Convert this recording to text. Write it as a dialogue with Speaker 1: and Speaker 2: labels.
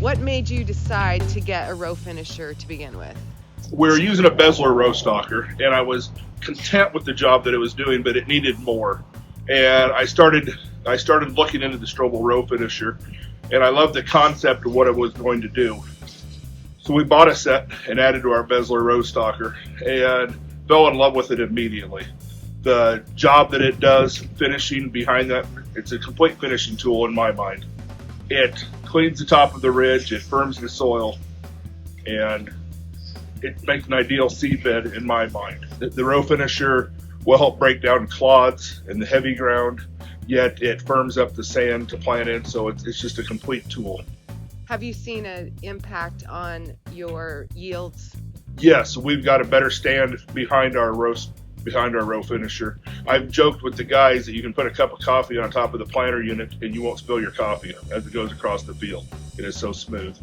Speaker 1: What made you decide to get a row finisher to begin with?
Speaker 2: We were using a bezeler row stalker, and I was content with the job that it was doing, but it needed more. And I started looking into the Strobel row finisher, and I loved the concept of what it was going to do. So we bought a set and added to our bezeler row stalker, and fell in love with it immediately. The job that it does, finishing behind that, it's a complete finishing tool in my mind. It cleans the top of the ridge, it firms the soil, and it makes an ideal seed bed in my mind. The row finisher will help break down clods in the heavy ground, yet it firms up the sand to plant in, so it's just a complete tool.
Speaker 1: Have you seen an impact on your yields?
Speaker 2: Yes, we've got a better stand behind our row finisher. I've joked with the guys that you can put a cup of coffee on top of the planter unit and you won't spill your coffee as it goes across the field. It is so smooth.